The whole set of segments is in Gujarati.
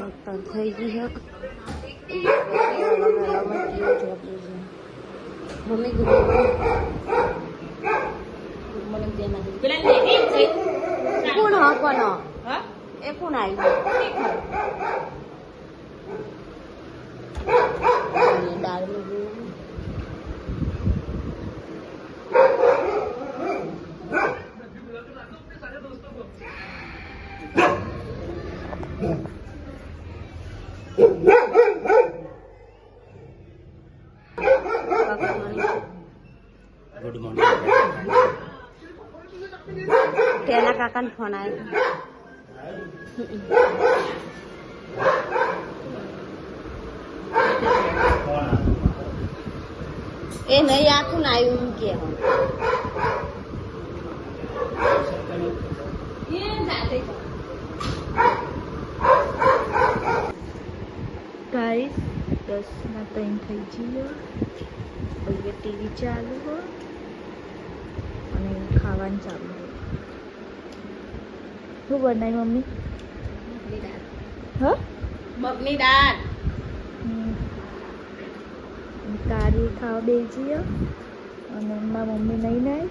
તો થઈ ગઈ છે મમ્મી ગુડ મોર્નિંગ જય માતા પેલા લેવી કોણ હા કોણ હા એ કોણ આવી દાળ ગુડ મોર્નિંગ તેના કાકાનો ફોન આવ્યો એ નહીં આખું ને આવ્યું કે ગાઈસ 10:03 થઈ ગયો હવે ટીવી ચાલુ હો અને ખાવાનું ચાલુ હો શું બનાવી મમ્મી હા મગની દાળ કારી ખાવા બેસી અને મારા મમ્મી નહીં નાય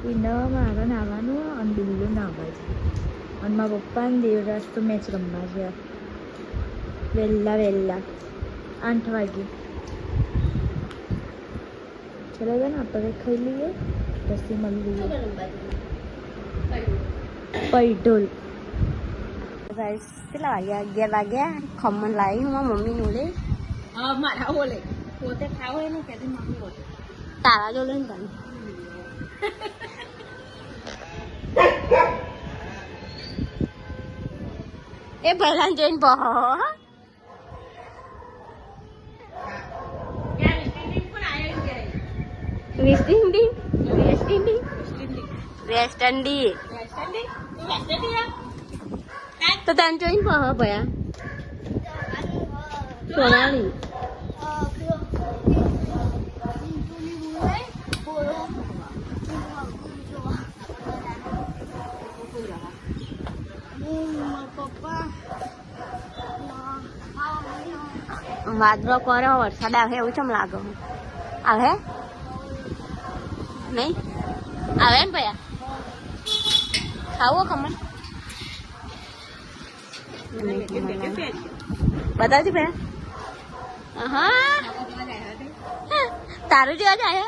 એ ન મારે નાવાનું અને બિલ્લું નાવા છે અને મારા પપ્પા ને દેવરાજ તો મેચ રમવા છે વહેલા 8 વાગે ચલો ને આપણે ખાઈ લઈએ પછી મળી લઈએ પૈઢોલ ગાઈસ કેટલા વાગ્યા 11 વાગ્યા ખમણ લાવી હું મમ્મી નું લે મારા ઓલે પોતે ખાવ એને કદી મમ્મી બોલે તારા જો લઈને તને એ પહેલા જઈને બહો વેસ્ટ ઇન્ડી તો તને જોઈને બહો ભયા સોનાલી વાદળો કરે વરસાદ આવે એવું ચમ લાગે આવે નહીં આવે ને ભયા ખાવો ખમણ બતાવજે ભયા હા તારું જેવા જાય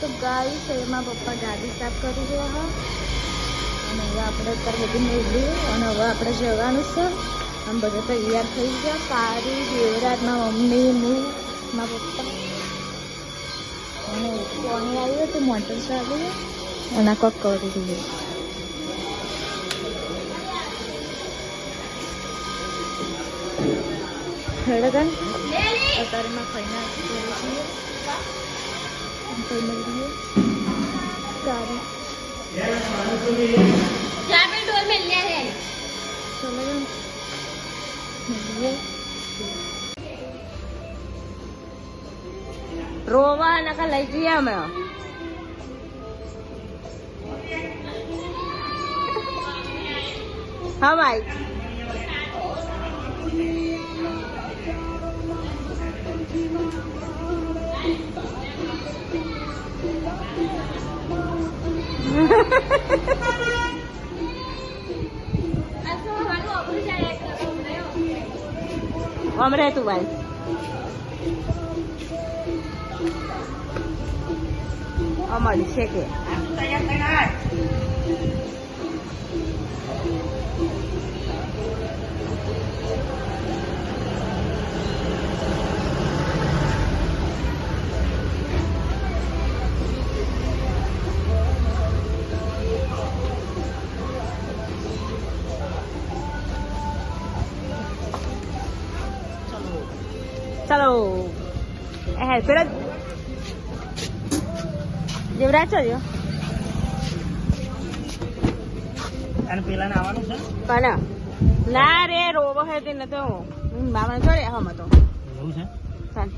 તો ગાઈસ એમાં પપ્પા ગાડી સાફ કરી રહ્યા હા અને હવે આપણે અત્યારે બધી મેળવી અને હવે આપણે જવાનું છે આમ બધા તૈયાર થઈ ગયા કારી દેવરાજમાં મમ્મી હું મારા પપ્પા અને પાણી આવ્યું તો મોટર ચાલુ અને કોક કરી દીધું હેડગન અત્યારેમાં ખાઈને છીએ કઈ મળીએ સારી રોવા નકા લઈ જઈએ અમે હા ભાઈ અમરે તું ભાઈ અમારી છે કે ચલો પેલા દેવરાજ ચલ્યો અને પેલા ને આવવાનું છે કના ના રે રોવો હે તે નતો બાબા ચડે હમ તો એવું છે ચાલ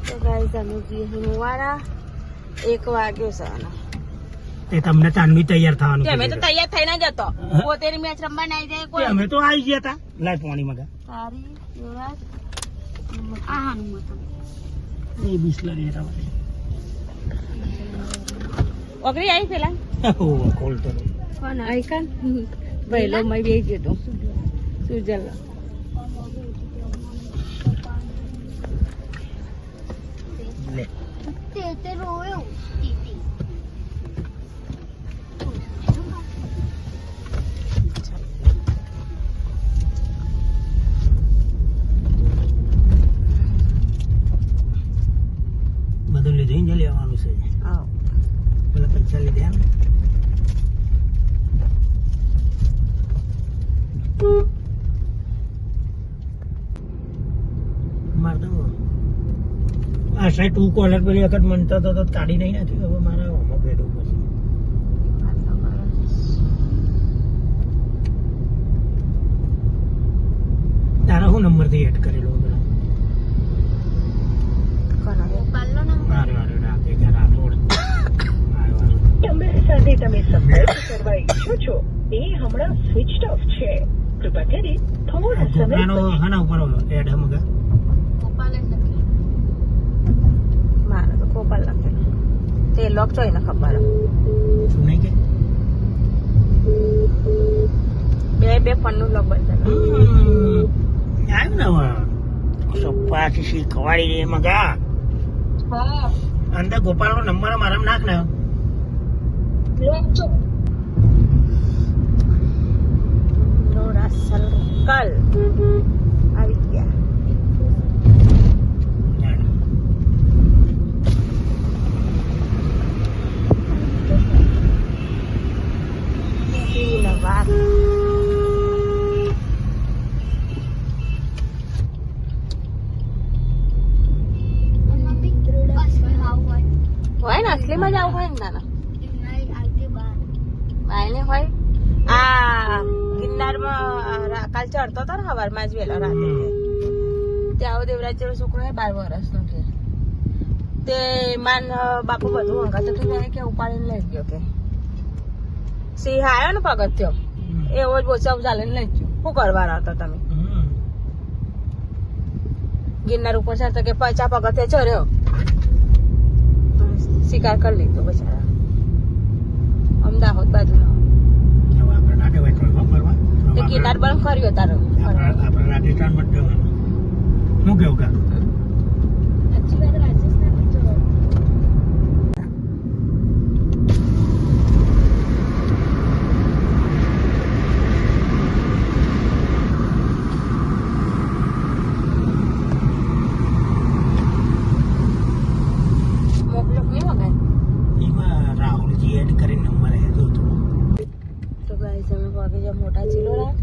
તો ગાઈસ અમે જઈએ મુવાડા 1 વાગ્યો છે આનો. તે તમને ચાંદની તૈયાર થવાનું અમે તો તૈયાર થઈને જ હતો. પોતેની મેચ રમવા નહીં જાય કોઈ. અમે તો આવી ગયા હતા. લાય પાણી મગા તારી યુવરાજ આ હાનું મતલબ એ બિસ્લરી રાવલી ઓગરી આવી પેલા ઓ કોલ તો કોણ આઈકન ભઈલો મય બેહી ગયો તો સુજલ લે તે રોયો બધું લીધું ને લેવાનું છે આવ પેલા પૈસા લીધા માર તો આ સાઈડ ટુ કોલર પેલી વખત મનતો તો કાઢી નહીં નાખ્યું હવે મારા હોમો પેડું પછી તારા શું નંબર થી એડ કરેલો પેલા ગોપાલનો નંબર અરે અરે રાખે કે રાઠોડ નંબર સાથે તમે સંપર્ક કરવા ઈચ્છો છો એ હમણાં સ્વિચ ઓફ છે કૃપા કરી થોડો સમય ગોપરાનો હાના ઉપર એડ હમગા ગોપાલે નથી મારે તો ગોપાલ લખેલું તે લોક જોઈ ને ખબર શું નહીં કે બે ફોનનું લોક બદલ આવ્યું ને હવે સપ્પાથી શીખવાડી દે મગા હા અંદર ગોપાલનો નંબર મારામાં નાખ ને લોચો રોડા સર્કલ આવી ગયા વાત હોય ને અસલીમાં જ આવું હોય ને નાના વાયને હોય આ ગિરનારમાં કાલ ચડતો હતો ને સવારમાં જ વહેલો રાતે ત્યાં દેવરાજ જેવો છોકરો હોય 12 વર્ષનો છે તે માન બાપુ બધું અંગાતો કે ઉપાડીને લઈ ગયો કે સિંહ આવ્યો ને પગથિયો એવો જ બોચાવ ચાલીને લઈ ગયો શું કરવાના હતા તમે ગિરનાર ઉપર ચડતો કે 50 પગથિયા ચડ્યો શિકાર કરી લીધો બચારા અમદાવાદ બાજુ તે ગિરનાર બંધ કર્યો તારો આપણે રાજસ્થાનમાં જવાનું શું કેવું કા સાચી વાત રાજસ્થાન જો મોકલો નહીં વગાય એમાં રાહુલજી એડ કરીને નંબર આવ્યો હતો તો ગાઈસ અમે વાગે જો મોટા ચિલોડા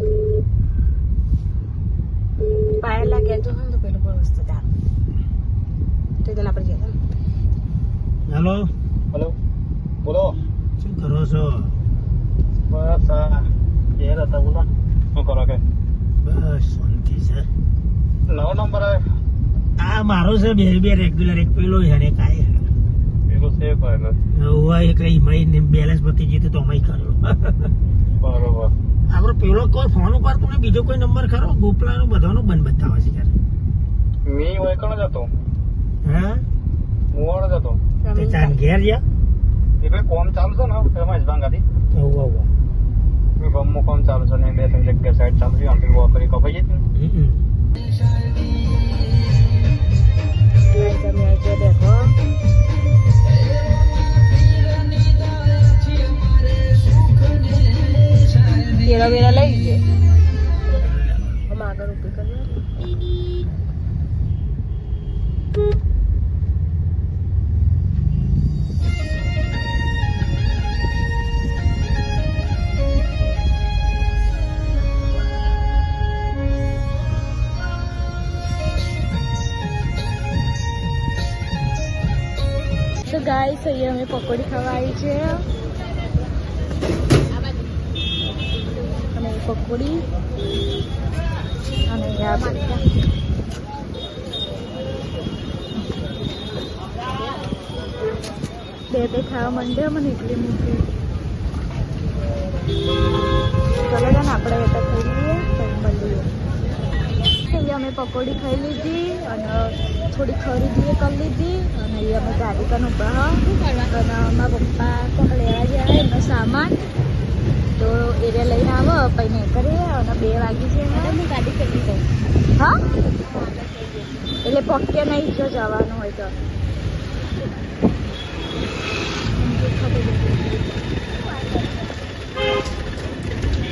પાયેલા કહેજો હોય ને તો પેલું પર વસ્તુ ચાલ તો તેને આપણે જઈએ હેલો હેલો બોલો શું કરો છો બસ આ ઘેર હતા બોલો શું કરો કે બસ શાંતિ છે નવો નંબર આવ્યો આ મારો છે બે રેગ્યુલર એક પેલો છે ને કાંઈ પેલો સેવ કરેલો હવે એક મહિને બેલેન્સ પતી ગયું તો અમે કર્યો બરોબર આપણો પેલો કોઈ ફોન ઉપાડતો ને બીજો કોઈ નંબર ખરો ગોપલાનો બધાનો બંધ બતાવે છે યાર મી વૈકણ જ હતો હા મુવાડ જ હતો તે ચાન ઘેર જા એટલે કોમ ચાલુ છે ને એમાં જ ભાંગાથી ઓવા મેં ગમો કોમ ચાલુ છે ને 2-3 જગ્યા સાઈડ ચાલુ છે આમ પેલું કરી કપાઈ જતી તમે આજે દેખો તેરા વેરા લઈ ગયે हम આગળ ઉભી કરીએ તો ગાઈસ અહીંયા અમે પકોડી ખાવા આવી છે અને પકોડી અને બે ખાવા માંડ્યા મને એટલી મૂકી. ચલો ને આપણે એ તો ખાઈ લઈએ પછી મળીએ. અહીંયા અમે પકોડી ખાઈ લીધી અને થોડી ખરીદી કરી લીધી અને અહીંયા અમે ગાડી પણ ઉભા અને મારા પપ્પા કોક લેવા ગયા એનો સામાન તો એરિયા લઈને આવો પછી નહીં કરીએ અને 2 વાગી છે હું ગાડી કરી દઉં. હા એટલે પક્કે નહીં જો જવાનું હોય તો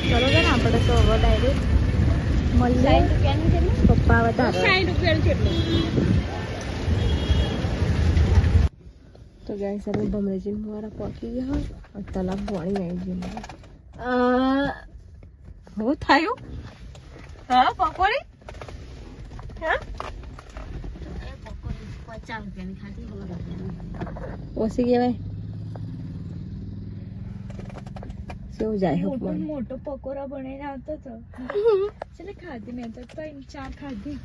ચલો ને આપણે તો હવે ડાયરેક્ટ મળીએ. પપ્પા વધારે તો ગાઈસ અમે ભમરેજી મારા પહોંચી ગયા તલાબ પાણી આવી ગયું. હું થયું હા પકોડી હા 50 રૂપિયાની ખાધી ઓછી કહેવાય. શું જાય મોટો પકોડા બનાવીને આવતો હતો એટલે ખાધી મેં તો 3-4 ખાધી.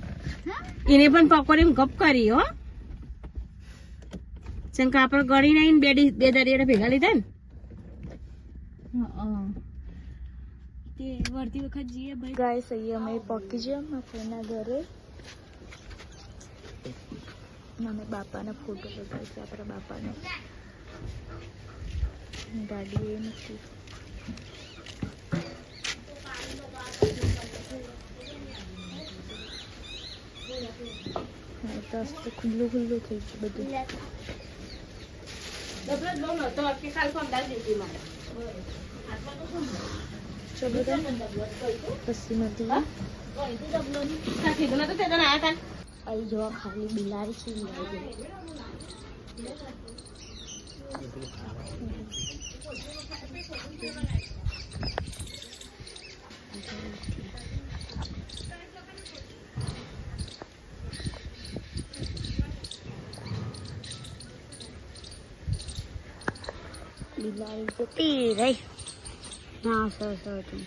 એને પણ પકોડી ગપ કરી હો શંકા આપણે ગળી નાઈને બે દરિયા ભેગા લીધા ને તે વળતી વખત જઈએ ભાઈ. ગાઈસ અહીંયા અમે પહોંચી ગયા મારા ફ્રેન્ડના ઘરે. મને બાપાના ફોટો બતાવે છે આપણા બાપાને. ગાડી એ નથી તો ખુલ્લું ખુલ્લું થઈ ગયું બધું. ચલો પછી નથી આવી જવા ખાલી બિલાડી છે. બિલાડી જતી રહી. ના સરસ હતું.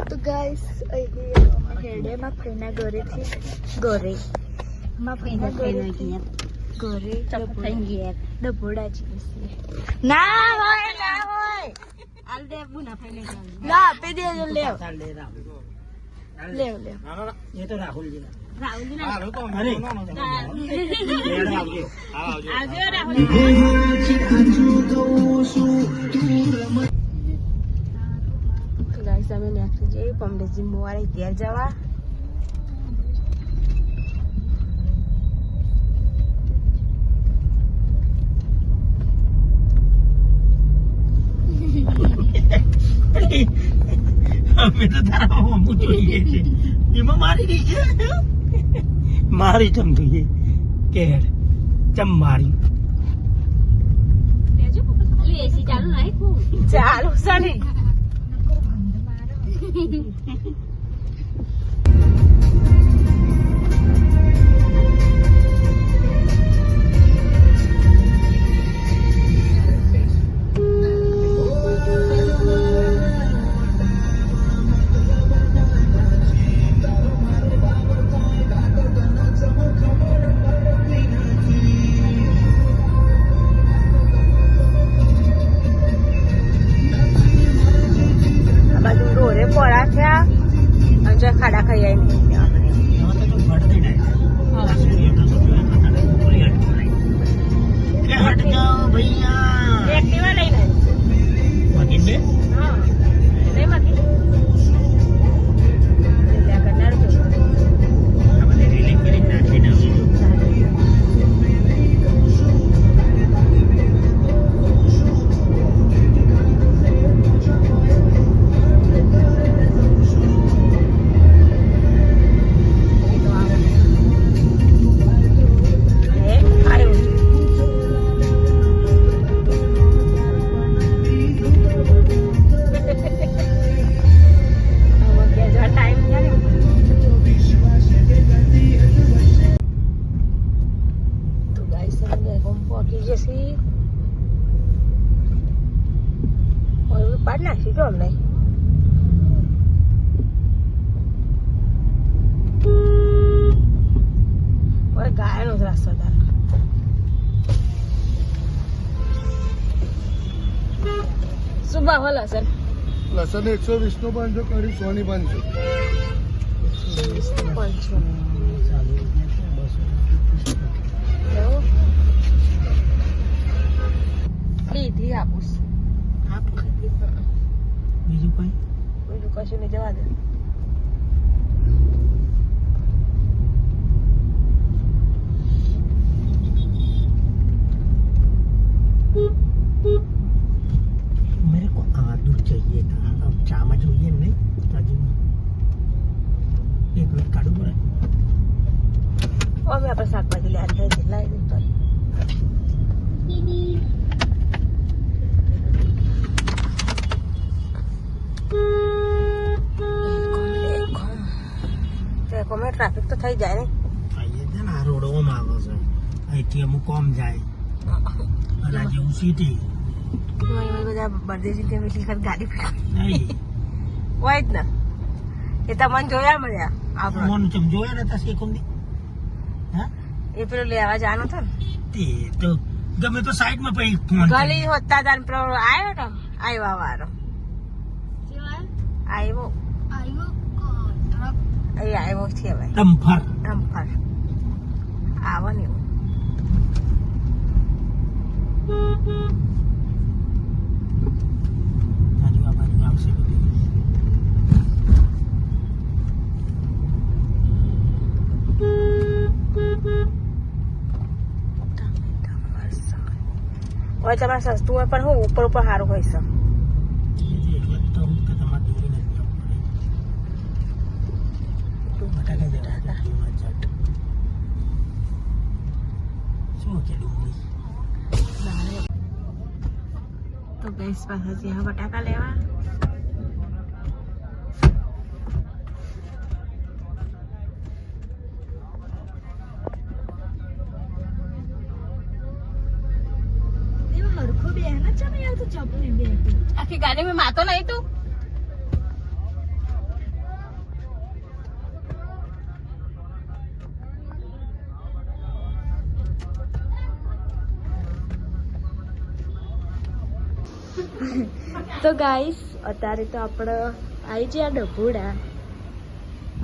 તો ગાઈસ હેડે માં ફ્રેન્ડના ઘરેથી ઘરે ડભોડા જઈએ. ના હોય ના હોય ના આપી દેજો. લેવ એ તો રાહુલજી ગાઈસ અમે નેક્સ્ટ જઈએ પમરેજી મોવારે ત્યાં જવા. અમે તો તારા અમુક જોઈએ છે એમાં મારી રહી છે મારી ચમ જોઈએ કે ચમ મારી ચાલુ સની ખાડા ખાઈ એક્ટિવા લઈને ભાવ લસણ લસણ 120 નો 500, કઢી 100 ની 500. લીધી આપુસ બીજું કઈ બીજું કશું નહીં, જવા દે. मेरे को आलू चाहिए था, अब चामा चाहिए नहीं ताजी में. एक मिनट काढू પડે. હવે આપણે શાકભાજી લેવા થાય છે, લાવી દઉં તો. ટ્રાફિક તો થઈ જાય ને. અહીંયા છે ને આ રોડોમાં આવે છે, અહીંથી અમુક કોમ જાય અને આ જેવું સિટી બધા બરદેશી તેમ એટલી વખત ગાડી નહીં. હોય જ ને, એ તમને જોયા મળ્યા આપણે. મોન ચમ જોયા નતા શેકુંદી. હા એ પેલું લેવા જવાનું હતું ને, તે તો ગમે તો સાઈડમાં પછી ફોન ગલી હોતા તાર પેલો આવ્યો ને, આવ્યા વાળો આવ્યો, એ આવ્યો છે ભાઈ ડમ્ફર ડમ્ફર આવો ને એવું. બાજુ આ બાજુ આવશે બધી. હવે તમારે સસ્તું હોય પણ હું ઉપર ઉપર સારું હોય છે. એટલે તો હું કે તમારે દૂરી નથી જવું પડે. બટાકા જરા હતા જટ. શું કે ડુંગળી તો ગેસ પાસે જ્યાં બટાકા લેવા. હરખો બે ને છે ને યાર, તો ચપ ને બે આખી ગાડી મેં માતો નહીં તું. તો ગાઈસ અત્યારે તો આપણે આવી ગયા ડભોડા.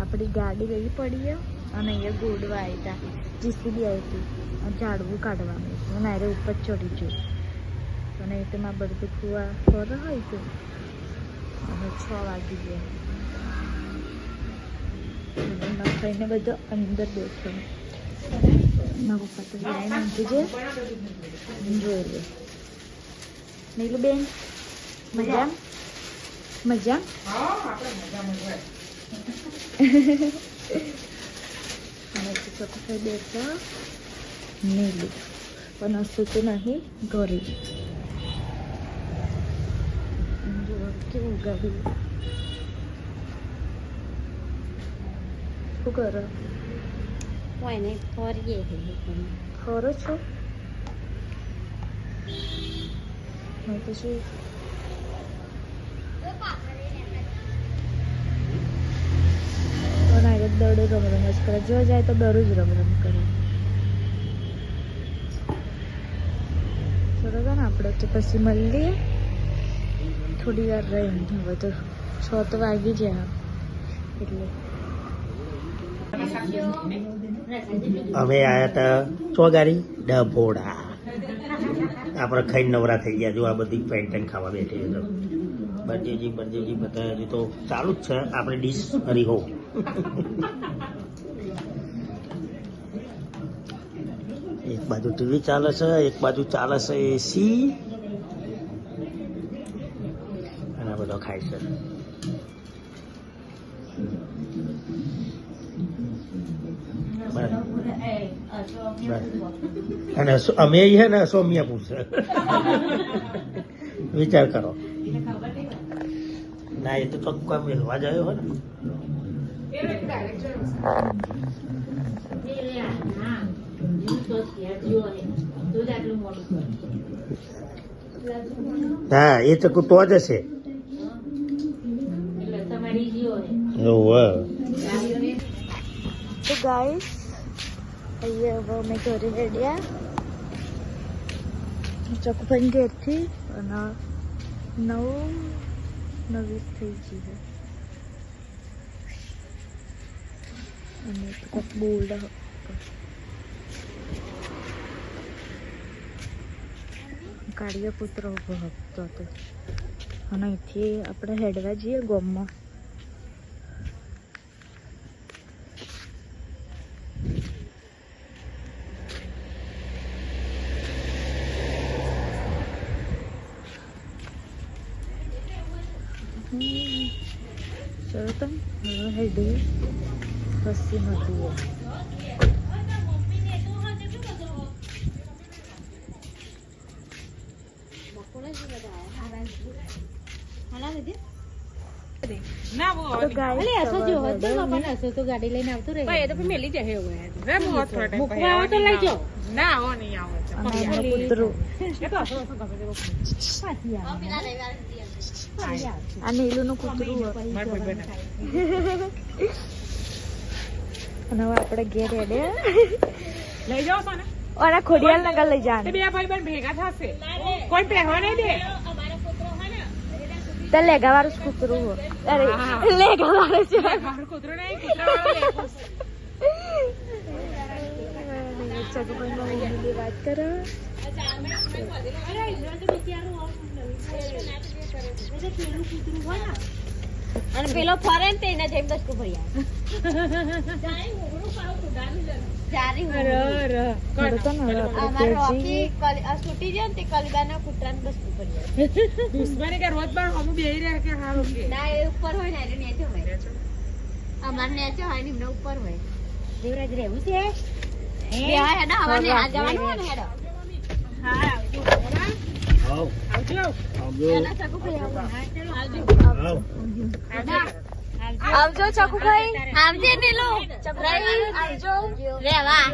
આપણી ગાડી ગઈ પડી અને અહીંયા ગોડવા આવી હતા, જીસીબી આવી હતી અને ઝાડવું કાઢવાનું હતું અને આરે ઉપર ચડી ગયું અને એ તો માં બધું કુવા ફર હોય છે અને 6 વાગી ગયા. ખાઈને બધો અંદર બેઠો. મારા પપ્પા તો લાઈને ઊંઘી છે, જોઈ લે. નીલુ બેન મજા મજા. બેઠા નીલુ પણ હસું તો નહીં ઘરે. કેવું ગાડી શું કરો? હોય ને ફરીએ ખરો છો? હું તો શું દડો રમ જ કરે, જો જાય તો દરરોજ રમ કરે. બરોબર ને, આપણે તો પછી મળીએ થોડી વાર રહીને. હવે તો 6 તો વાગી જાય એટલે. અમે આયા હતા ચોગારી ડભોડા. આપણે ખાઈ નવરા થઈ ગયા. જો આ બધી પેન્ટન ખાવા બેઠી છે. બર્થડેજી બધા હજી તો ચાલુ જ છે. આપણે ડીશ હરીહો. એક બાજુ ટીવી ચાલે છે, એક બાજુ ચાલે છે એસી અને આ બધો ખાય છે. અને અમે છે ને સોમિયાપુર છે. વિચાર કરો. ના એ તો ચોખ્ખા મેળવા જ આવ્યો હોય ને. હા એ તો તો જ હશે. તો ગાઈસ અહીંયા હવે અમે ઘરે રેડ્યા ચોકુભાઈ ઘેરથી અને 9:20 થઈ ગઈ છે અને કોક બોલ્ડ કાળિયો પુત્ર ઉભો હતો તો અને અહીંથી આપણે હેડવા જઈએ ગામમાં. ચલો તો હવે હેડીએ બસી નદીએ. ગાડી લઈને આવતું રહે એ તો મેલી જાય ના હો નહીં આવે આ નીલું નું કૂતરું અને હવે આપણે ઘેર હેડે લઈ જાઓ ને અને ખોડિયાલ નગર લઈ જવાનું. બે ભાઈ બહેન ભેગા થશે કોઈ પહેવા નહીં દે તો લેગા વાળું કૂતરું હો. અરે લેગા વાળું છે કૂતરું નહીં કૂતરા સગુભાઈ વાત કરો. અને પેલો ફરે ને તેના જેમ દસકો ભૈયા દુશ્મની કે રોજ બાર અમુ બેહી રહે કે હારું કે ના એ ઉપર હોય ને એટલે નેચો હોય અમાર નેચો હોય ને એમને ઉપર હોય દેવરાજ રહેવું છે બે હે ના હવાને આ જવાનું હોય ને હેડો હા આવજો એના ચકુ આવજો ચકુભાઈ. આવજે નીલો ચકરાઈ આવજો રેવા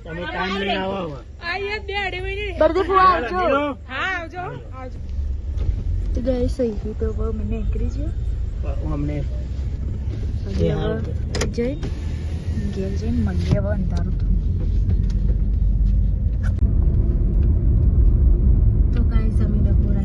તમે ટાઈમ લઈને આવો. આયા બે અડે મિનિટ બરદી ફુવા આવજો. હા આવજો આવજો તો ગઈ સહી તો બહુ મને નીકળી છે અમને જઈ ઘેર જઈને મળીએ હવે અંધારું થયું તો કાંઈ સમય ડબોડા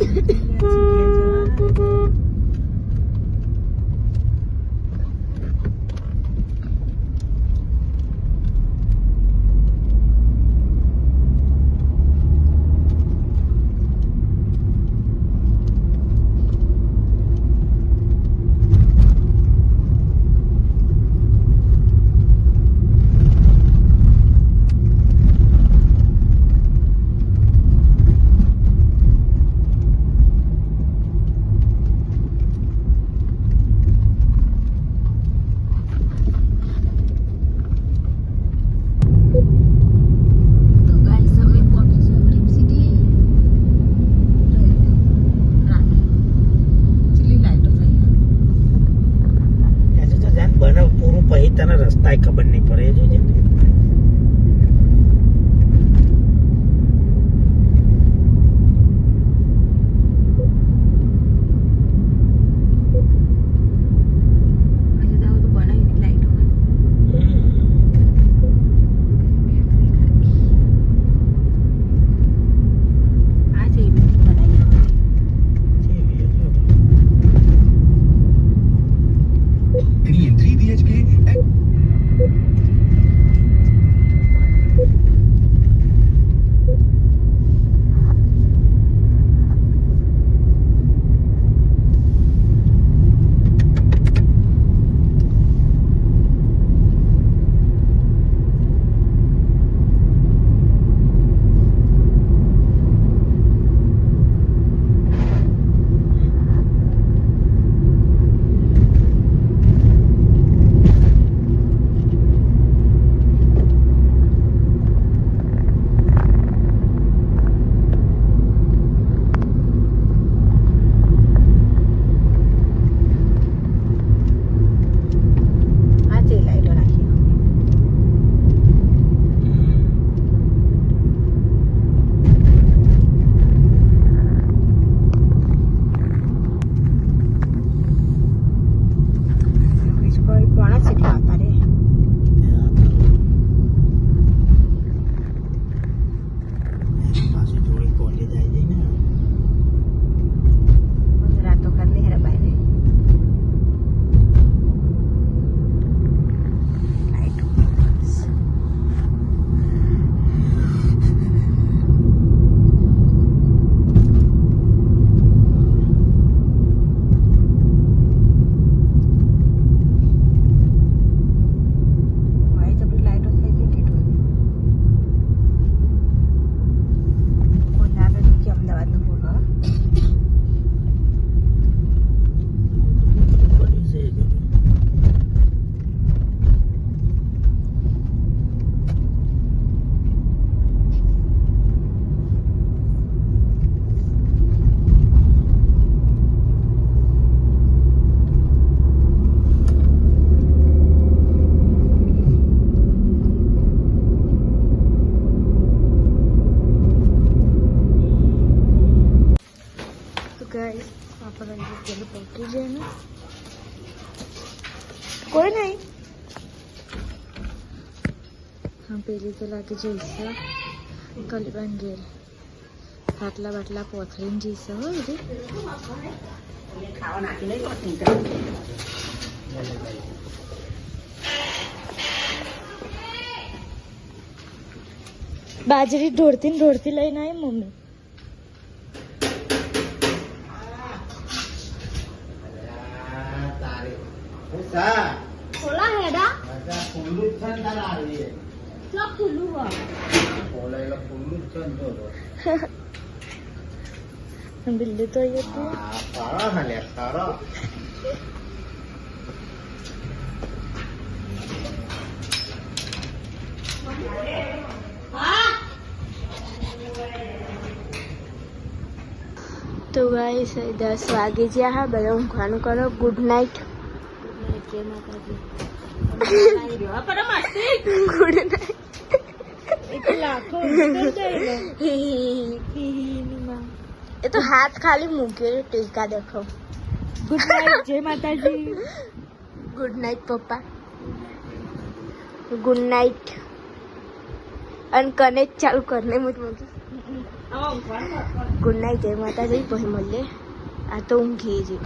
તને રસ્તા ખબર નહીં પડે જોજે ને. પેલી તો લાગે જઈશે કલીબાન ઘેર બાટલા બાટલા પોથરીને જઈશે હો બધી બાજરી ઢોળતી ને ઢોળતી લઈને આવી મમ્મી ખોલા હેડા ખુલ્લું બિલ્લી તો તો ગાઈસ 10 વાગે જ્યાં હા બધા ઊંઘવાનું કરો ગુડ નાઇટ જય માતાજી ગુડ નાઇટ એ તો હાથ ખાલી મૂક્યો ટેકા દેખો ગુડ નાઇટ જય માતાજી ગુડ નાઇટ પપ્પા ગુડ નાઇટ અને કનેક્ટ ચાલુ કરને મુझ ગુડ નાઇટ જય માતાજી પછી મળીએ આ તો ઊંઘી જ